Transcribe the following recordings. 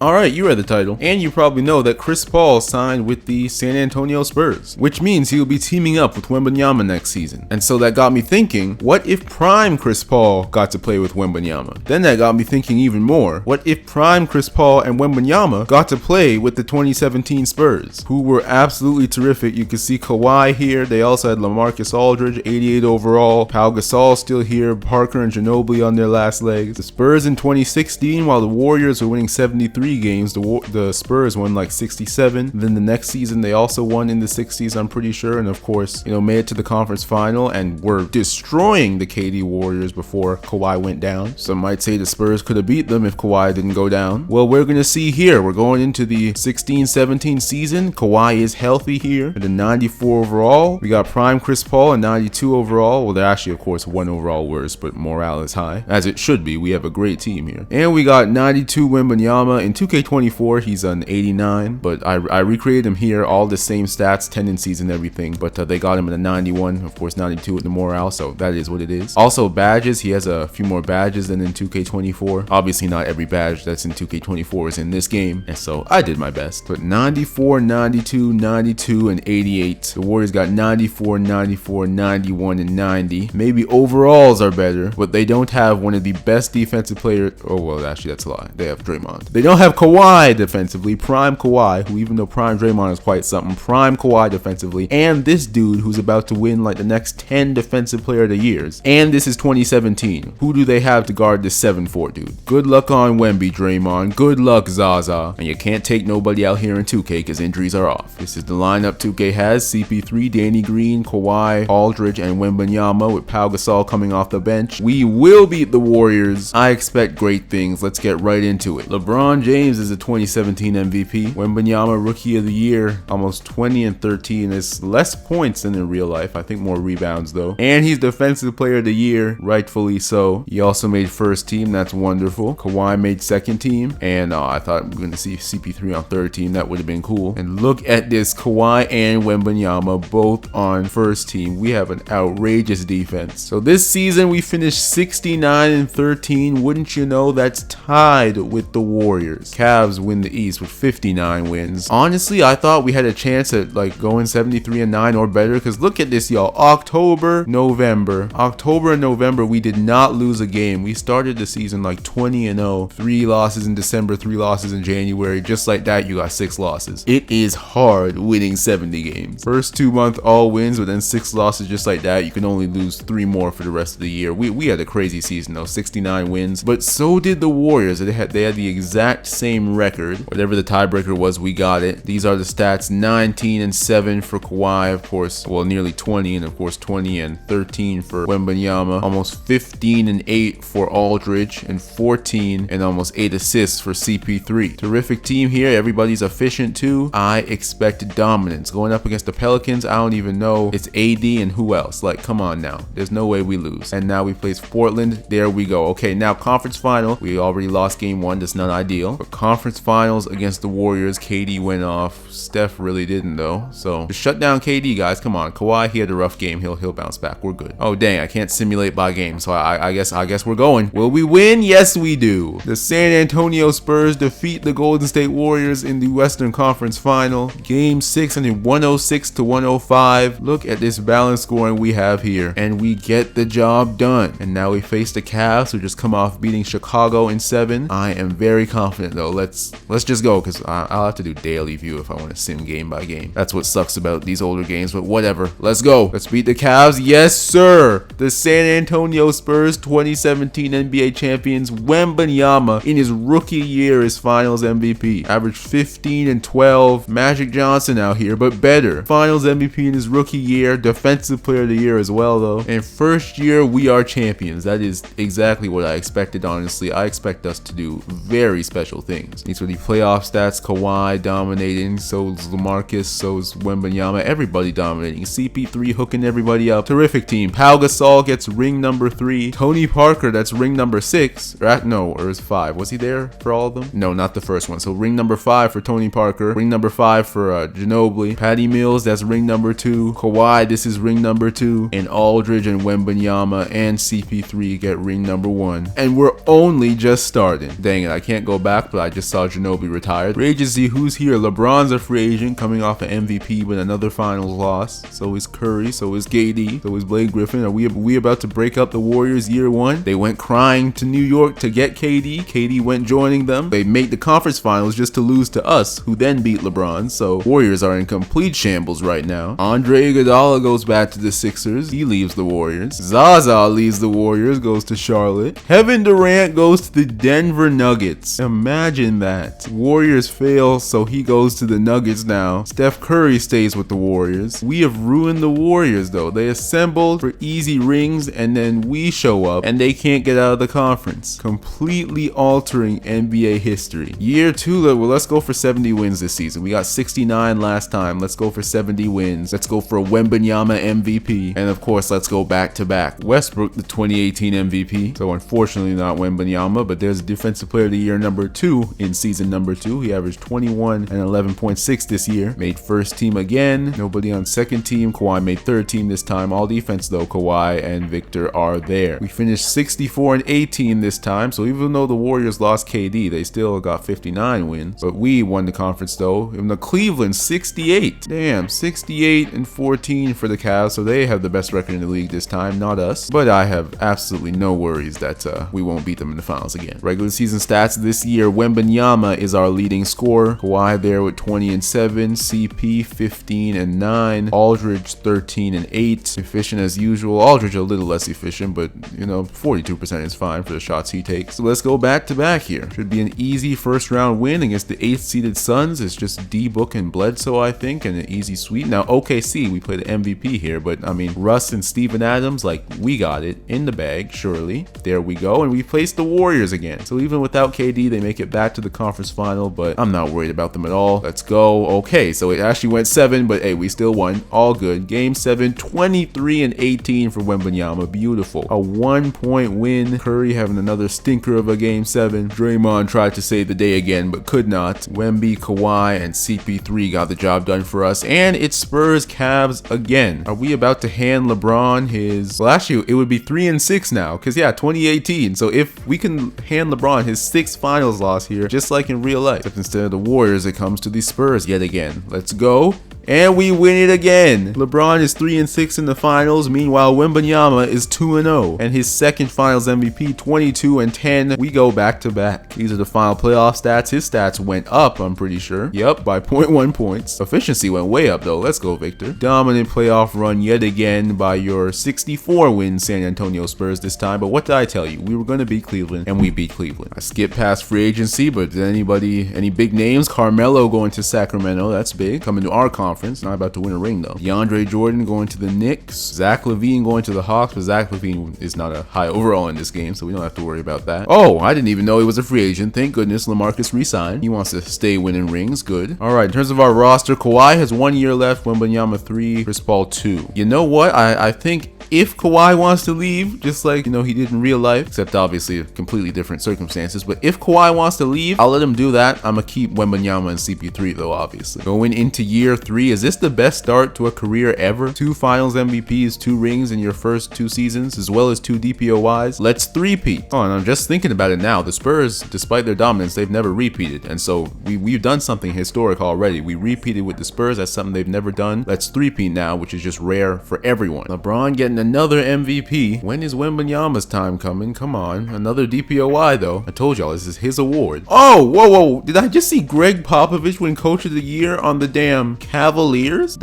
Alright, you read the title, and you probably know that Chris Paul signed with the San Antonio Spurs, which means he will be teaming up with Wembanyama next season. And so that got me thinking, what if prime Chris Paul got to play with Wembanyama? Then that got me thinking even more, what if prime Chris Paul and Wembanyama got to play with the 2017 Spurs, who were absolutely terrific. You can see Kawhi here, they also had LaMarcus Aldridge, 88 overall, Pau Gasol still here, Parker and Ginobili on their last legs. The Spurs in 2016, while the Warriors were winning 73 games, the Spurs won like 67. Then the next season they also won in the 60s, I'm pretty sure, and of course, made it to the conference final and were destroying the KD Warriors before Kawhi went down. Some might say the Spurs could have beat them if Kawhi didn't go down. Well, we're gonna see here. We're going into the 16-17 season. Kawhi is healthy here at a 94 overall. We got prime Chris Paul at 92 overall. Well, they're actually, of course, 1 overall worse, but morale is high, as it should be. We have a great team here. And we got 92 Wembanyama. In 2K24, he's an 89, but I recreated him here, all the same stats, tendencies and everything, but they got him at a 91, of course 92 with the morale, so that is what it is. Also badges, he has a few more badges than in 2K24. Obviously not every badge that's in 2K24 is in this game, and so I did my best. But 94, 92, 92, and 88. The Warriors got 94, 94, 91, and 90. Maybe overalls are better, but they don't have one of the best defensive players. Oh, well, actually that's a lie. They have Draymond. They don't have Kawhi defensively, prime Kawhi, who even though prime Draymond is quite something, prime Kawhi defensively, and this dude who's about to win like the next 10 defensive player of the years. And this is 2017. Who do they have to guard this 7'4" dude? Good luck on Wemby, Draymond. Good luck, Zaza. And you can't take nobody out here in 2K because injuries are off. This is the lineup 2K has. CP3, Danny Green, Kawhi, Aldridge, and Wembanyama with Pau Gasol coming off the bench. We will beat the Warriors. I expect great things. Let's get right into it. LeBron James is a 2017 MVP. Wembanyama Rookie of the Year, almost 20 and 13. Is less points than in real life. I think more rebounds though. And he's Defensive Player of the Year, rightfully so. He also made first team. That's wonderful. Kawhi made second team. And I thought we were going to see CP3 on third team. That would have been cool. And look at this. Kawhi and Wembanyama both on first team. We have an outrageous defense. So this season we finished 69 and 13. Wouldn't you know, that's tied with the Warriors. Cavs win the East with 59 wins. Honestly, I thought we had a chance at like going 73 and 9 or better, because look at this, y'all. October and November, we did not lose a game. We started the season like 20 and 0. 3 losses in December, 3 losses in January. Just like that, you got 6 losses. It is hard winning 70 games. First 2 months all wins, but then 6 losses just like that. You can only lose 3 more for the rest of the year. We had a crazy season though, 69 wins, but so did the Warriors. They had the exact same record. Whatever the tiebreaker was, we got it. These are the stats: 19 and 7 for Kawhi, of course, well, nearly 20, and of course 20 and 13 for Wembanyama, almost 15 and 8 for Aldridge, and 14 and almost 8 assists for CP3. Terrific team here. Everybody's efficient too. I expect dominance. Going up against the Pelicans, I don't even know. It's AD and who else? Like, come on now. There's no way we lose. And now we play Portland. There we go. Okay, now conference final. We already lost game 1. That's not ideal. But conference finals against the Warriors, KD went off. Steph really didn't though. So just shut down KD, guys. Come on. Kawhi, he had a rough game. He'll bounce back. We're good. Oh dang, I can't simulate by game. So I guess we're going. Will we win? Yes, we do. The San Antonio Spurs defeat the Golden State Warriors in the Western Conference Final. Game 6 and 106 to 105. Look at this balance scoring we have here, and we get the job done. And now we face the Cavs, who just come off beating Chicago in 7. I am very confident though. Let's just go, because I'll have to do daily view if I want to sim game by game. That's what sucks about these older games, but whatever. Let's go. Let's beat the Cavs. Yes, sir. The San Antonio Spurs 2017 NBA champions. Wembanyama in his rookie year is Finals MVP. Averaged 15 and 12. Magic Johnson out here, but better. Finals MVP in his rookie year. Defensive Player of the Year as well though. And first year we are champions. That is exactly what I expected, honestly. I expect us to do very special things. These are the playoff stats. Kawhi dominating, so is LaMarcus, so is Wembanyama, everybody dominating. CP3 hooking everybody up. Terrific team. Pau Gasol gets ring number 3. Tony Parker, that's ring number 6. Or is 5. Was he there for all of them? No, not the first one. So ring number 5 for Tony Parker. Ring number 5 for Ginobili. Patty Mills, that's ring number 2. Kawhi, this is ring number 2. And Aldridge and Wembanyama and CP3 get ring number 1. And we're only just starting. Dang it, I can't go back. but I just saw Ginobili retired. Free agency, who's here? LeBron's a free agent coming off an MVP with another finals loss. So is Curry, so is KD, so is Blake Griffin. Are we about to break up the Warriors year one? They went crying to New York to get KD. KD went joining them. They made the conference finals just to lose to us, who then beat LeBron. So Warriors are in complete shambles right now. Andre Iguodala goes back to the Sixers. He leaves the Warriors. Zaza leaves the Warriors, goes to Charlotte. Kevin Durant goes to the Denver Nuggets. Imagine that. Warriors fail, so he goes to the Nuggets now. Steph Curry stays with the Warriors. We have ruined the Warriors though. They assembled for easy rings and then we show up and they can't get out of the conference. Completely altering NBA history. Year two, well, let's go for 70 wins this season. We got 69 last time. Let's go for 70 wins. Let's go for a Wembanyama MVP. And of course, let's go back to back. Westbrook, the 2018 MVP. So unfortunately not Wembanyama, but there's Defensive Player of the Year number 2 in season number 2. He averaged 21 and 11.6 this year. Made first team again. Nobody on second team. Kawhi made third team this time. All defense though, Kawhi and Victor are there. We finished 64 and 18 this time. So even though the Warriors lost KD, they still got 59 wins. But we won the conference though. Even the Cleveland 68. Damn, 68 and 14 for the Cavs. So they have the best record in the league this time, not us. But I have absolutely no worries that we won't beat them in the finals again. Regular season stats this year, Wembanyama is our leading scorer. Kawhi there with 20 and 7, CP 15 and 9, Aldridge 13 and 8. Efficient as usual. Aldridge a little less efficient, but you know, 42% is fine for the shots he takes. So let's go back to back here. Should be an easy first round win against the 8th seeded Suns. It's just D-Book and Bledsoe, I think, and an easy sweep. Now OKC, we play the MVP here, but I mean, Russ and Steven Adams, like, we got it in the bag, surely. There we go, and we faced the Warriors again. So even without KD, they make it back to the conference final, but I'm not worried about them at all. Let's go. Okay, so it actually went 7, but hey, we still won. All good. Game 7, 23 and 18 for Wembanyama. Beautiful. A 1-point win. Curry having another stinker of a game 7. Draymond tried to save the day again, but could not. Wemby, Kawhi, and CP3 got the job done for us, and it's Spurs Cavs again. Are we about to hand LeBron his... Well, actually, it would be 3 and 6 now, because yeah, 2018. So if we can hand LeBron his 6th finals loss here, just like in real life, except instead of the Warriors, it comes to the Spurs yet again. Let's go. And we win it again. LeBron is 3 and 6 in the finals. Meanwhile, Wembanyama is 2 and 0. And his second finals MVP, 22 and 10. We go back to back. These are the final playoff stats. His stats went up, I'm pretty sure. Yep, by 0.1 points. Efficiency went way up though. Let's go, Victor. Dominant playoff run yet again by your 64 win San Antonio Spurs this time. But what did I tell you? We were going to beat Cleveland, and we beat Cleveland. I skipped past free agency, but did any big names? Carmelo going to Sacramento. That's big. Coming to our conference. Not about to win a ring though. DeAndre Jordan going to the Knicks. Zach LaVine going to the Hawks, but Zach LaVine is not a high overall in this game, so we don't have to worry about that. Oh, I didn't even know he was a free agent. Thank goodness LaMarcus re-signed. He wants to stay winning rings. Good. All right, in terms of our roster, Kawhi has 1 year left. Wembanyama 3, Chris Paul 2. You know what? I think if Kawhi wants to leave, just like, you know, he did in real life, except obviously completely different circumstances, but if Kawhi wants to leave, I'll let him do that. I'm gonna keep Wembanyama and CP3 though, obviously. Going into year 3, is this the best start to a career ever? 2 finals MVPs, 2 rings in your first 2 seasons, as well as 2 DPOYs. Let's three-peat. Oh, and I'm just thinking about it now. The Spurs, despite their dominance, they've never repeated, and so we've done something historic already. We repeated with the Spurs. That's something they've never done. Let's three-peat now, which is just rare for everyone. LeBron getting another MVP. When is Wembanyama's time coming? Come on. Another DPOY though. I told y'all this is his award. Oh, whoa. Did I just see Greg Popovich win Coach of the Year on the damn Cavaliers?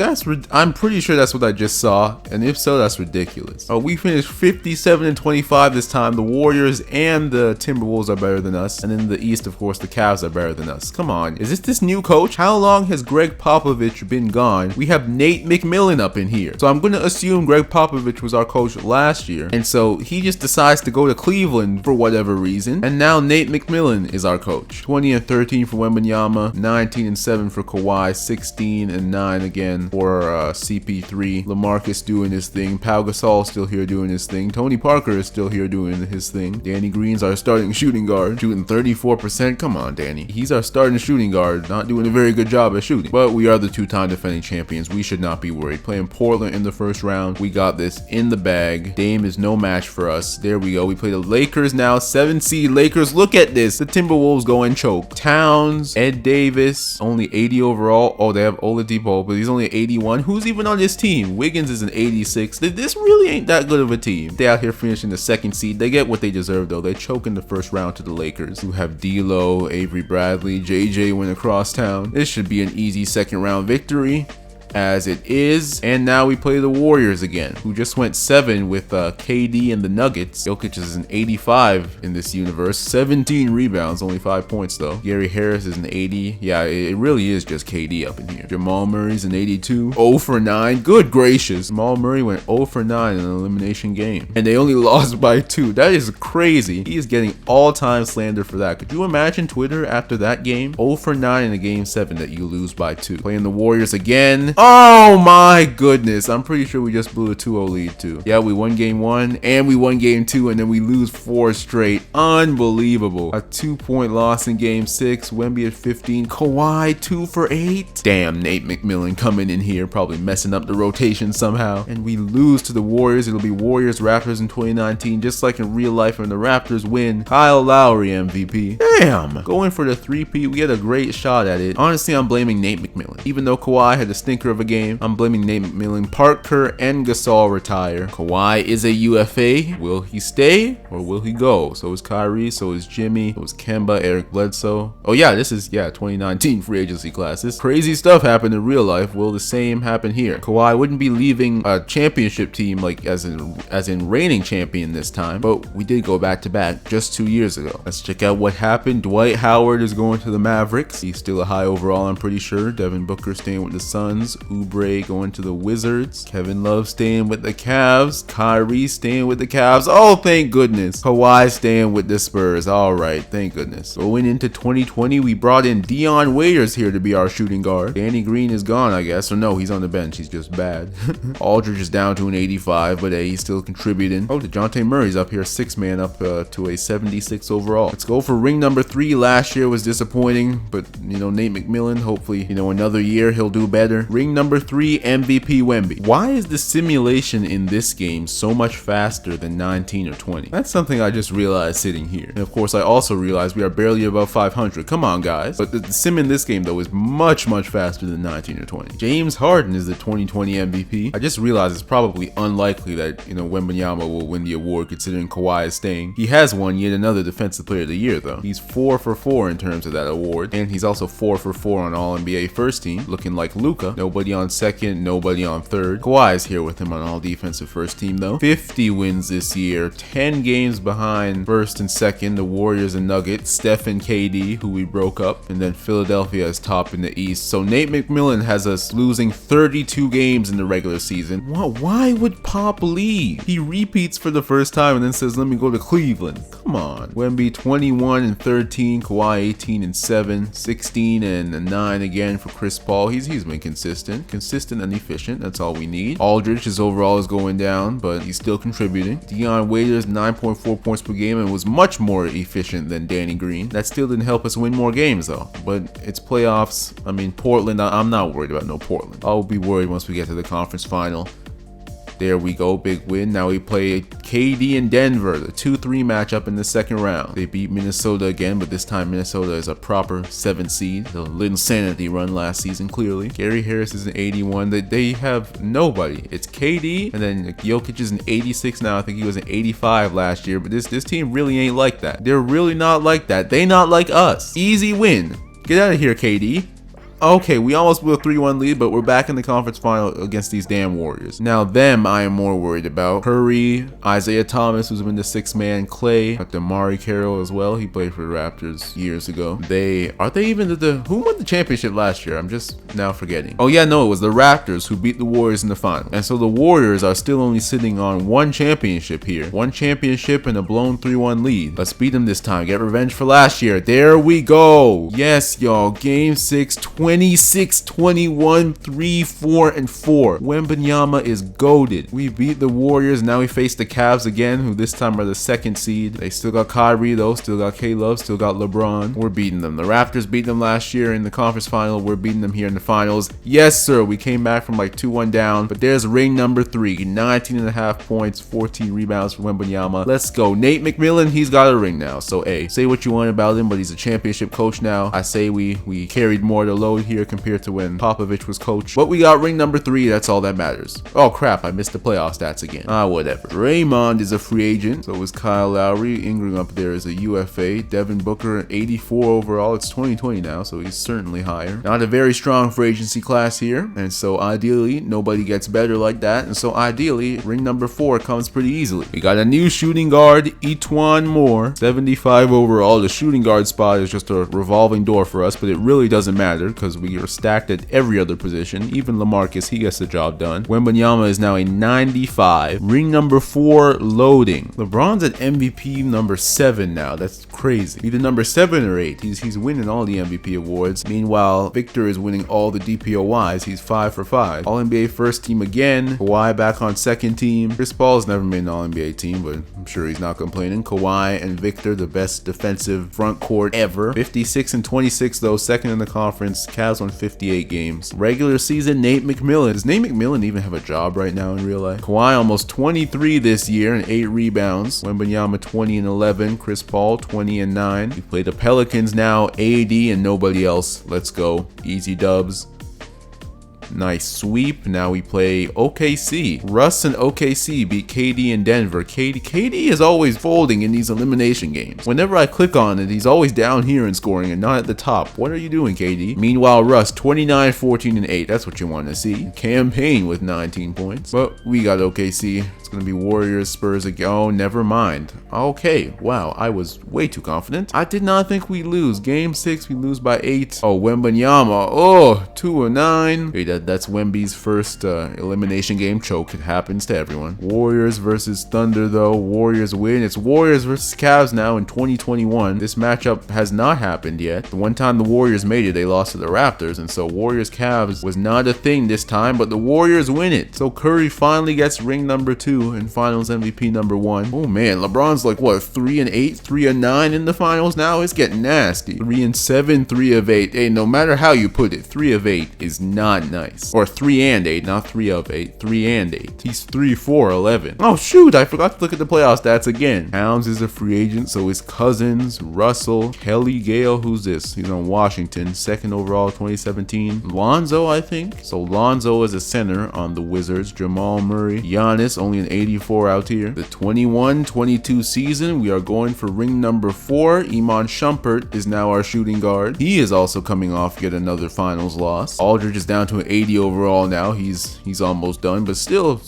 I'm pretty sure that's what I just saw. And if so, that's ridiculous. Oh, we finished 57 and 25 this time. The Warriors and the Timberwolves are better than us. And in the East, of course, the Cavs are better than us. Come on. Is this new coach? How long has Greg Popovich been gone? We have Nate McMillan up in here. So I'm going to assume Greg Popovich was our coach last year, and so he just decides to go to Cleveland for whatever reason, and now Nate McMillan is our coach. 20 and 13 for Wembanyama, 19 and 7 for Kawhi, 16 and 9 again for CP3. LaMarcus doing his thing. Pau Gasol still here doing his thing. Tony Parker is still here doing his thing. Danny Green's our starting shooting guard, shooting 34%. Come on, Danny. He's our starting shooting guard, not doing a very good job at shooting. But we are the two-time defending champions. We should not be worried. Playing Portland in the first round. We got this in the bag. Dame is no match for us. There we go. We play the Lakers now. 7 seed Lakers. Look at this. The Timberwolves go and choke. Towns, Ed Davis, only 80 overall. Oh, they have Oladipo, but he's only 81. Who's even on this team? Wiggins is an 86. This really ain't that good of a team. They out here finishing the 2nd seed. They get what they deserve though. They choke in the first round to the Lakers, who have D'Lo, Avery Bradley, JJ went across town. This should be an easy 2nd round victory, as it is. And now we play the Warriors again, who just went 7 with KD and the Nuggets. Jokic is an 85 in this universe. 17 rebounds, only 5 points though. Gary Harris is an 80. Yeah, it really is just KD up in here. Jamal Murray's an 82. 0 for 9. Good gracious. Jamal Murray went 0 for 9 in an elimination game, and they only lost by 2. That is crazy. He is getting all-time slander for that. Could you imagine Twitter after that game? 0 for 9 in a game 7 that you lose by 2. Playing the Warriors again. Oh my goodness. I'm pretty sure we just blew a 2-0 lead too. Yeah, we won game 1 and we won game 2, and then we lose 4 straight. Unbelievable. A 2-point loss in game 6. Wemby at 15. Kawhi 2 for 8. Damn, Nate McMillan coming in here, probably messing up the rotation somehow. And we lose to the Warriors. It'll be Warriors Raptors in 2019, just like in real life when the Raptors win. Kyle Lowry MVP. Damn. Going for the 3-peat. We had a great shot at it. Honestly, I'm blaming Nate McMillan. Even though Kawhi had a stinker of a game, I'm blaming Nate McMillan. Parker and Gasol retire. Kawhi is a UFA. Will he stay or will he go? So is Kyrie, so is Jimmy, so is Kemba, Eric Bledsoe. Oh yeah, this is 2019 free agency class. This crazy stuff happened in real life. Will the same happen here? Kawhi wouldn't be leaving a championship team like as in reigning champion this time, but we did go back to back just 2 years ago. Let's check out what happened. Dwight Howard is going to the Mavericks. He's still a high overall, I'm pretty sure. Devin Booker staying with the Suns. Oubre going to the Wizards. Kevin Love staying with the Cavs. Kyrie staying with the Cavs. Oh, thank goodness. Kawhi staying with the Spurs. All right, thank goodness. Going into 2020, we brought in Dion Waiters here to be our shooting guard. Danny Green is gone, I guess. Or no, he's on the bench. He's just bad. Aldridge is down to an 85, but hey, he's still contributing. Oh, DeJounte Murray's up here, 6-man up to a 76 overall. Let's go for ring number 3. Last year was disappointing, but Nate McMillan, hopefully, another year he'll do better. Ring number 3, MVP Wemby. Why is the simulation in this game so much faster than 19 or 20? That's something I just realized sitting here. And of course, I also realized we are barely above 500. Come on, guys. But the sim in this game, though, is much faster than 19 or 20. James Harden is the 2020 MVP. I just realized it's probably unlikely that, Wembanyama will win the award considering Kawhi is staying. He has won yet another Defensive Player of the Year, though. He's 4 for 4 in terms of that award. And he's also 4 for 4 on All-NBA First Team, looking like Luka. Nobody on second, nobody on third. Kawhi is here with him on All Defensive First Team, though. 50 wins this year. 10 games behind first and second, the Warriors and Nuggets. Steph and KD, who we broke up. And then Philadelphia is top in the East. So Nate McMillan has us losing 32 games in the regular season. Why would Pop leave? He repeats for the first time and then says, let me go to Cleveland. Come on. Wemby 21 and 13. Kawhi 18 and 7. 16 and 9 again for Chris Paul. He's been consistent and efficient. That's all we need. Aldridge, his overall is going down, but he's still contributing. Dion Waiters 9.4 points per game and was much more efficient than Danny Green. That still didn't help us win more games though. But it's playoffs. I mean, Portland, I'm not worried about no Portland. I'll be worried once we get to the conference final. There we go, big win. Now we play KD and Denver, the 2-3 matchup in the second round. They beat Minnesota again, but this time Minnesota is a proper 7 seed. The insanity run last season, clearly. Gary Harris is an 81. They have nobody. It's KD, and then Jokic is an 86 now. I think he was an 85 last year, but this team really ain't like that. They're really not like that. They not like us. Easy win. Get out of here, KD. Okay, we almost blew a 3-1 lead, but we're back in the conference final against these damn Warriors. Now them I am more worried about. Curry, Isaiah Thomas, who's been the 6-man, Clay, Damari Carroll as well. He played for the Raptors years ago. Who won the championship last year? I'm just now forgetting. Oh yeah, no, it was the Raptors who beat the Warriors in the final. And so the Warriors are still only sitting on 1 championship here. 1 championship and a blown 3-1 lead. Let's beat them this time. Get revenge for last year. There we go. Yes, y'all. Game 6, 26, 21, 3, 4, and 4. Wembanyama is goated. We beat the Warriors. Now we face the Cavs again, who this time are the 2nd seed. They still got Kyrie though, still got K-Love, still got LeBron. We're beating them. The Raptors beat them last year in the conference final. We're beating them here in the finals. Yes, sir. We came back from like 2-1 down, but there's ring number 3. 19.5 points, 14 rebounds for Wembanyama. Let's go. Nate McMillan, he's got a ring now. So, hey, say what you want about him, but he's a championship coach now. I say we carried more of the load here compared to when Popovich was coach. But we got ring number 3. That's all that matters. Oh, crap. I missed the playoff stats again. Whatever. Draymond is a free agent. So is Kyle Lowry. Ingram up there is a UFA. Devin Booker, 84 overall. It's 2020 now, so he's certainly higher. Not a very strong free agency class here. And so ideally, nobody gets better like that. And so ideally, ring number 4 comes pretty easily. We got a new shooting guard, Etwan Moore, 75 overall. The shooting guard spot is just a revolving door for us, but it really doesn't matter because we are stacked at every other position. Even LaMarcus, he gets the job done. Wembanyama is now a 95. Ring number 4 loading. LeBron's at MVP number 7 now. That's crazy. Either number 7 or 8. He's winning all the MVP awards. Meanwhile, Victor is winning all the DPOYs. He's 5 for 5. All NBA first team again. Kawhi back on second team. Chris Paul's never made an All NBA team, but I'm sure he's not complaining. Kawhi and Victor, the best defensive front court ever. 56 and 26 though, second in the conference. Cavs won 58 games. Regular season, Nate McMillan. Does Nate McMillan even have a job right now in real life? Kawhi almost 23 this year and 8 rebounds. Wembanyama 20 and 11. Chris Paul 20 and 9. We play the Pelicans now. AD and nobody else. Let's go. Easy dubs. Nice sweep. Now we play OKC. Russ and OKC beat KD in Denver. KD is always folding in these elimination games. Whenever I click on it, he's always down here in scoring and not at the top. What are you doing, KD? Meanwhile, Russ 29, 14, and 8. That's what you want to see. Campaign with 19 points. But we got OKC. It's going to be Warriors, Spurs again. Oh, never mind. Okay. Wow. I was way too confident. I did not think we'd lose. Game 6, we lose by 8. Oh, Wembanyama. Oh, 2 of 9. Hey, that's Wemby's first elimination game choke. It happens to everyone. Warriors versus Thunder, though. Warriors win. It's Warriors versus Cavs now in 2021. This matchup has not happened yet. The one time the Warriors made it, they lost to the Raptors. And so Warriors-Cavs was not a thing this time, but the Warriors win it. So Curry finally gets ring number 2 and finals MVP number 1. Oh man, LeBron's like what, 3 and 8, 3 and 9 in the finals now? It's getting nasty. 3 and 7, 3 of 8. Hey, no matter how you put it, 3 of 8 is not nice. Or 3 and 8, not 3 of 8. 3 and 8. He's 3, 4, 11. Oh shoot, I forgot to look at the playoff stats again. Towns is a free agent, so is Cousins, Russell, Kelly Gale. Who's this? He's on Washington, 2nd overall 2017. Lonzo, I think. So Lonzo is a center on the Wizards. Jamal Murray. Giannis, only an 84 out here. The 21-22 season, we are going for ring number 4. Iman Shumpert is now our shooting guard. He is also coming off yet another finals loss. Aldridge is down to an 80 overall now. He's almost done, but still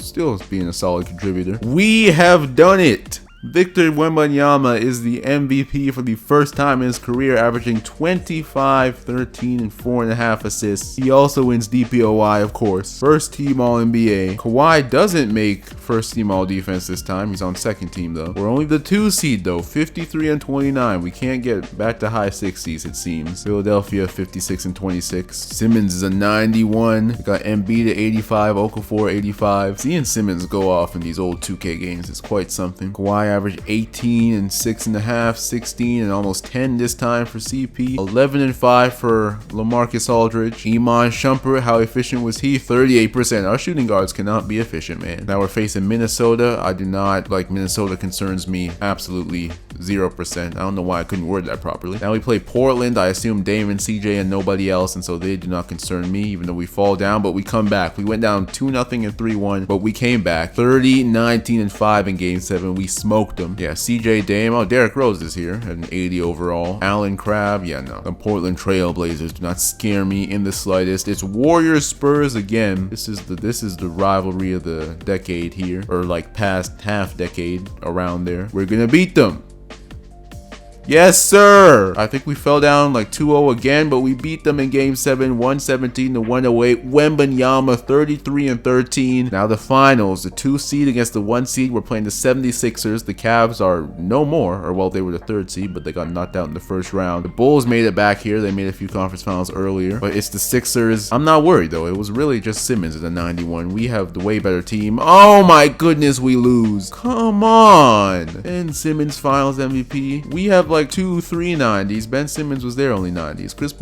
being a solid contributor. We have done it. Victor Wembanyama is the MVP for the first time in his career, averaging 25, 13, and 4.5 assists. He also wins DPOY, of course. First team All-NBA. Kawhi doesn't make first team All-Defense this time. He's on second team, though. We're only the 2 seed, though. 53 and 29. We can't get back to high 60s, it seems. Philadelphia, 56 and 26. Simmons is a 91. We got Embiid at 85. Okafor, 85. Seeing Simmons go off in these old 2K games is quite something. Kawhi averaged 18 and 6.5, 16 and almost 10 this time for CP. 11 and 5 for LaMarcus Aldridge. Iman Shumpert, how efficient was he? 38%. Our shooting guards cannot be efficient, man. Now we're facing Minnesota. I do not like Minnesota. Concerns me absolutely 0%. I don't know why I couldn't word that properly. Now we play Portland. I assume Dame and CJ and nobody else, and so they do not concern me, even though we fall down, but we come back. We went down 2-0 and 3-1, but we came back. 30, 19, and 5 in game 7. We smoked them. Yeah, CJ, Dame. Oh, Derrick Rose is here at an 80 overall. Allen Crabbe. Yeah, no. The Portland Trail Blazers do not scare me in the slightest. It's Warriors Spurs again. This is the rivalry of the decade here, or like past half decade, around there. We're gonna beat them. Yes, sir. I think we fell down like 2-0 again, but we beat them in game 7, 117 to 108. Wembanyama 33-13. Now the finals, the 2 seed against the 1 seed. We're playing the 76ers. The Cavs are no more, or well, they were the 3rd seed, but they got knocked out in the first round. The Bulls made it back here. They made a few conference finals earlier, but it's the Sixers. I'm not worried though. It was really just Simmons in the 91. We have the way better team. Oh my goodness, we lose. Come on. Ben Simmons finals MVP. We have like 2-3 90s. Ben Simmons was there only 90s. Chris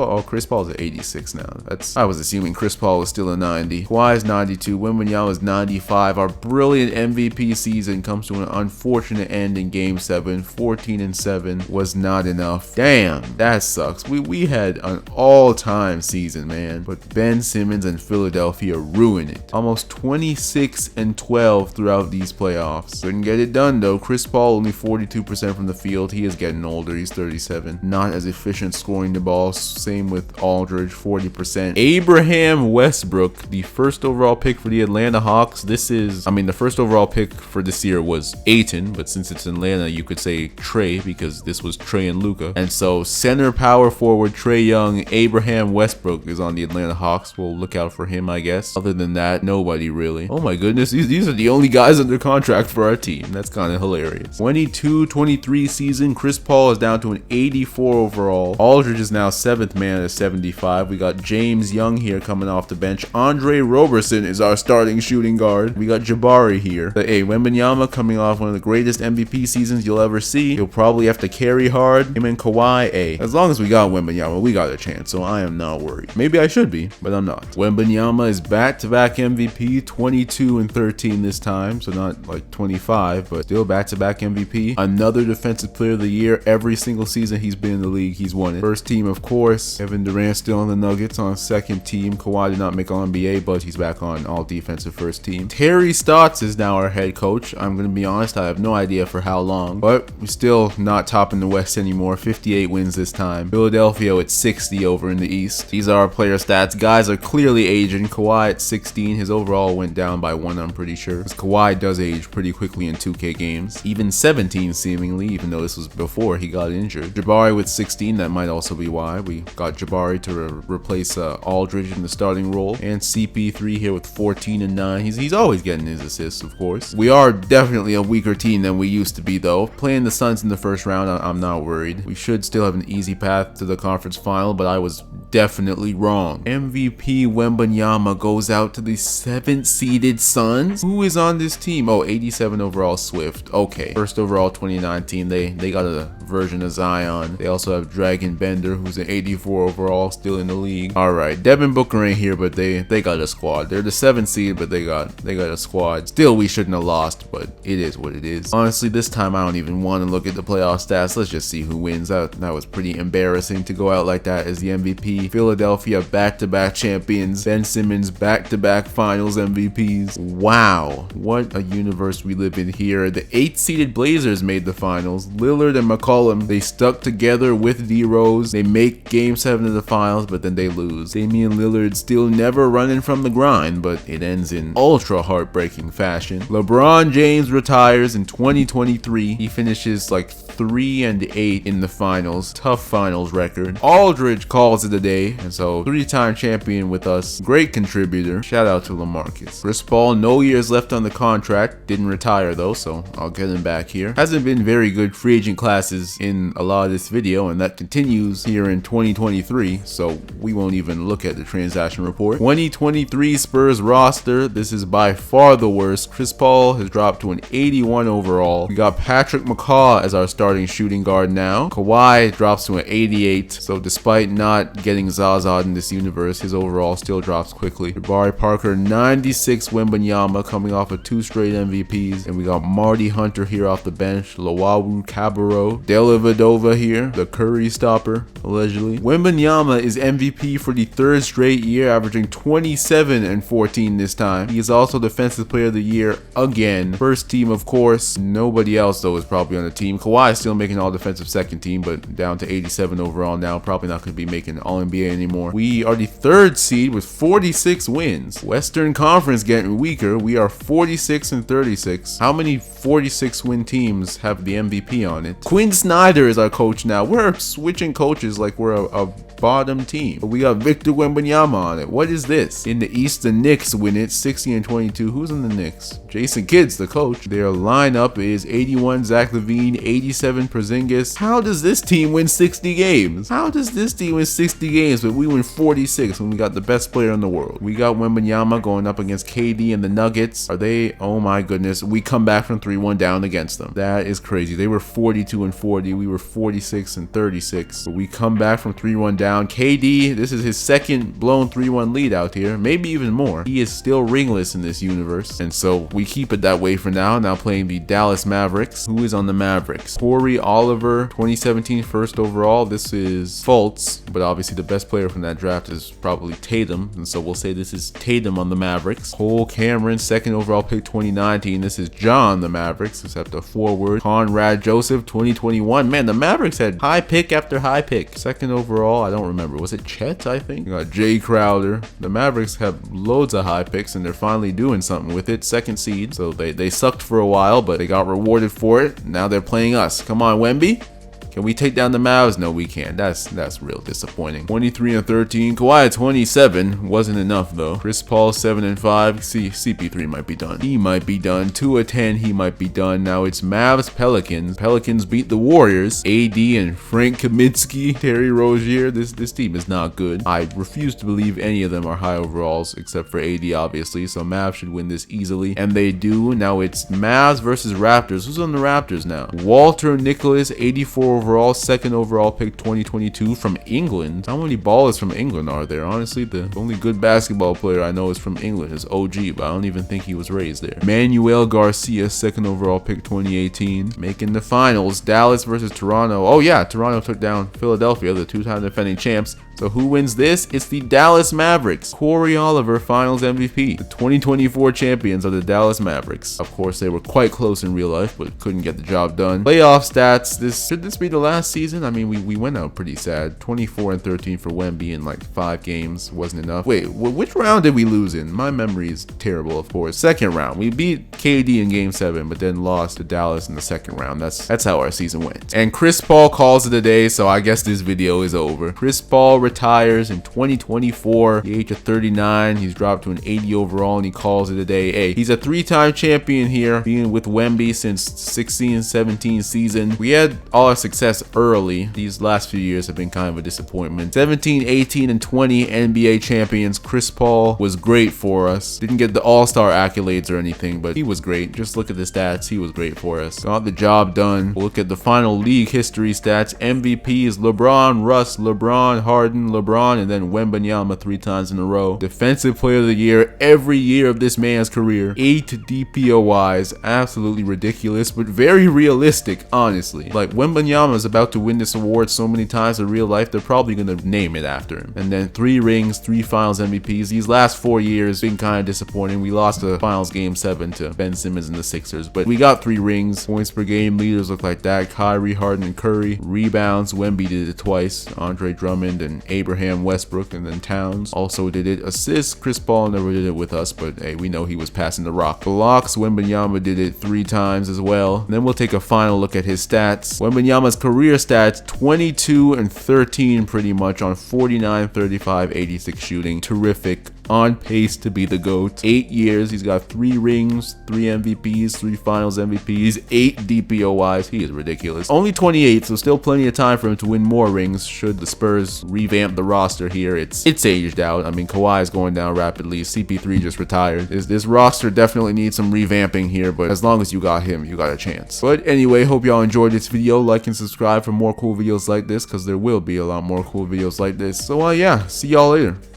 Paul's at 86 now. I was assuming Chris Paul was still a 90. Kawhi's 92. Wembanyama's 95. Our brilliant MVP season comes to an unfortunate end in game 7. 14-7 was not enough. Damn, that sucks. We had an all-time season, man. But Ben Simmons and Philadelphia ruined it. Almost 26-12 throughout these playoffs. Couldn't get it done though. Chris Paul only 42% from the field. He is getting older. He's 37. Not as efficient scoring the ball. Same with Aldridge, 40%. Abraham Westbrook, the 1st overall pick for the Atlanta Hawks. The first overall pick for this year was Ayton, but since it's Atlanta, you could say Trey, because this was Trey and Luka. And so center power forward Trey Young, Abraham Westbrook is on the Atlanta Hawks. We'll look out for him, I guess. Other than that, nobody really. Oh my goodness, these are the only guys under contract for our team. That's kind of hilarious. 22-23 season, Chris Paul is down to an 84 overall. Aldridge is now 7th man at 75. We got James Young here coming off the bench. Andre Roberson is our starting shooting guard. We got Jabari here. Wembanyama coming off one of the greatest MVP seasons you'll ever see. He'll probably have to carry hard. Him and Kawhi, as long as we got Wembanyama, we got a chance, so I am not worried. Maybe I should be, but I'm not. Wembanyama is back-to-back MVP, 22-13 this time, so not like 25, but still back-to-back MVP. Another defensive player of the year. Every single season he's been in the league, he's won it. First team, of course. Kevin Durant still on the Nuggets on 2nd team. Kawhi did not make All-NBA, but he's back on all-defensive first team. Terry Stotts is now our head coach. I'm going to be honest, I have no idea for how long, but we're still not topping the West anymore. 58 wins this time. Philadelphia at 60 over in the East. These are our player stats. Guys are clearly aging. Kawhi at 16. His overall went down by 1, I'm pretty sure, because Kawhi does age pretty quickly in 2K games. Even 17 seemingly, even though this was before he got injured. Jabari with 16, that might also be why. We got Jabari to replace Aldridge in the starting role. And CP3 here with 14 and 9. He's always getting his assists, of course. We are definitely a weaker team than we used to be though. Playing the Suns in the first round, I'm not worried. We should still have an easy path to the conference final, but I was definitely wrong. MVP Wembanyama goes out to the 7th seeded Suns. Who is on this team? Oh, 87 overall Swift. Okay. 1st overall 2019. They got a version of Zion. They also have Dragon Bender, who's an 84 overall, still in the league. Alright, Devin Booker ain't here, but they got a squad. They're the 7th seed, but they got a squad. Still, we shouldn't have lost, but it is what it is. Honestly, this time I don't even want to look at the playoff stats. Let's just see who wins. That was pretty embarrassing to go out like that as the MVP. Philadelphia back-to-back champions. Ben Simmons back-to-back finals MVPs. Wow, what a universe we live in here. The 8th seeded Blazers made the finals. Lillard and McCollum, they stuck together with D-Rose. They make game 7 of the finals, but then they lose. Damian Lillard still never running from the grind, but it ends in ultra heartbreaking fashion. LeBron James retires in 2023. He finishes like 3-8 in the finals. Tough finals record. Aldridge calls it a day, and so 3-time champion with us. Great contributor. Shout out to LaMarcus. Chris Paul, no years left on the contract. Didn't retire though, so I'll get him back here. Hasn't been very good free agent classes in a lot of this video, and that continues here in 2023, so we won't even look at the transaction report. 2023 Spurs roster. This is by far the worst. Chris Paul has dropped to an 81 overall. We got Patrick McCaw as our starting shooting guard now. Kawhi drops to an 88, so despite not getting Zaza in this universe, his overall still drops quickly. Jabari Parker 96. Wembanyama coming off of 2 straight MVPs, and we got Marty Hunter here off the bench. Lawawu Cabarro, Dellavedova here, the Curry stopper allegedly. Wembanyama is MVP for the 3rd straight year, averaging 27 and 14 this time. He is also Defensive Player of the Year again. First team, of course. Nobody else though is probably on the team. Kawhi is still making all defensive 2nd team, but down to 87 overall now. Probably not going to be making All WNBA anymore. We are the 3rd seed with 46 wins. Western Conference getting weaker. We are 46 and 36. How many 46 win teams have the MVP on it? Quinn Snyder is our coach now. We're switching coaches like we're a bottom team. We got Victor Wembanyama on it. What is this? In the East, the Knicks win it 60 and 22. Who's in the Knicks? Jason Kidd's the coach. Their lineup is 81 Zach LaVine, 87 Porzingis. How does this team win 60 games? How does this team win 60 games but we win 46 when we got the best player in the world? We got Wembanyama going up against KD and the Nuggets. Are they? Oh my goodness. We come back from 3-1 down against them. That is crazy. They were 42 and 40. We were 46 and 36. But we come back from 3-1 down. KD, this is his second blown 3-1 lead out here, maybe even more. He is still ringless in this universe, and so we keep it that way for now. Now playing the Dallas Mavericks. Who is on the Mavericks? Corey Oliver, 2017 first overall. This is Fultz, but obviously the best player from that draft is probably Tatum, and so we'll say this is Tatum on the Mavericks. Cole Cameron, second overall pick 2019. This is John the Mavericks, except a forward. Conrad Joseph, 2021. Man, the Mavericks had high pick after high pick. Second overall, I don't remember. Was it Chet, I think? We got Jay Crowder. The Mavericks have loads of high picks, and they're finally doing something with it. Second seed. So they sucked for a while, but they got rewarded for it. Now they're playing us. Come on, Wemby. Can we take down the Mavs? No, we can't. That's real disappointing. 23 and 13. Kawhi at 27. Wasn't enough though. Chris Paul 7 and 5. CP3 might be done. He might be done. 2 of 10. He might be done. Now it's Mavs Pelicans. Pelicans beat the Warriors. AD and Frank Kaminsky, Terry Rozier. This team is not good. I refuse to believe any of them are high overalls except for AD obviously. So Mavs should win this easily, and they do. Now it's Mavs versus Raptors. Who's on the Raptors now? Walter Nicholas, 84 overall, second overall pick 2022 from England. How many ballers from England are there? Honestly, the only good basketball player I know is from England is OG, but I don't even think he was raised there. Manuel Garcia, second overall pick 2018, making the finals. Dallas versus Toronto. Oh yeah, Toronto took down Philadelphia, the 2-time defending champs. So who wins this? It's the Dallas Mavericks. Corey Oliver, Finals MVP. The 2024 champions are the Dallas Mavericks. Of course, they were quite close in real life, but couldn't get the job done. Playoff stats. Should this be the last season? I mean, we went out pretty sad. 24 and 13 for Wemby in like 5 games. Wasn't enough. Wait, which round did we lose in? My memory is terrible, of course. Second round. We beat KD in Game 7, but then lost to Dallas in the second round. That's how our season went. And Chris Paul calls it a day, so I guess this video is over. Chris Paul retires in 2024, the age of 39. He's dropped to an 80 overall, and he calls it a day. Hey, he's a 3-time champion here, being with Wemby since 16-17 season. We had all our success early. These last few years have been kind of a disappointment. 17, 18, and 20 NBA champions. Chris Paul was great for us. Didn't get the all-star accolades or anything, but he was great. Just look at the stats. He was great for us. Got the job done. We'll look at the final league history stats. MVPs: LeBron, Russ, LeBron, Harden, LeBron, and then Wembanyama 3 times in a row. Defensive player of the year every year of this man's career. 8 DPOYs. Absolutely ridiculous, but very realistic, honestly. Like, Wembanyama is about to win this award so many times in real life, they're probably gonna name it after him. And then 3 rings, 3 finals MVPs. These last 4 years been kind of disappointing. We lost the finals Game 7 to Ben Simmons and the Sixers, but we got 3 rings. Points per game leaders look like that: Kyrie, Harden, and Curry. Rebounds, Wemby did it twice. Andre Drummond and Abraham Westbrook, and then Towns also did it. Assists, Chris Paul never did it with us, but hey, we know he was passing the rock. Blocks, Wembanyama did it 3 times as well. And then we'll take a final look at his stats. Wembanyama's career stats: 22 and 13 pretty much on 49, 35, 86 shooting. Terrific. On pace to be the GOAT. 8 years, he's got 3 rings, 3 MVPs, 3 finals MVPs, 8 DPOYs. He is ridiculous. Only 28, so still plenty of time for him to win more rings should the Spurs revamp the roster here. It's aged out. I mean, Kawhi is going down rapidly. CP3 just retired. This roster definitely needs some revamping here, but as long as you got him, you got a chance. But anyway, hope y'all enjoyed this video. Like and subscribe for more cool videos like this, because there will be a lot more cool videos like this. So yeah, see y'all later.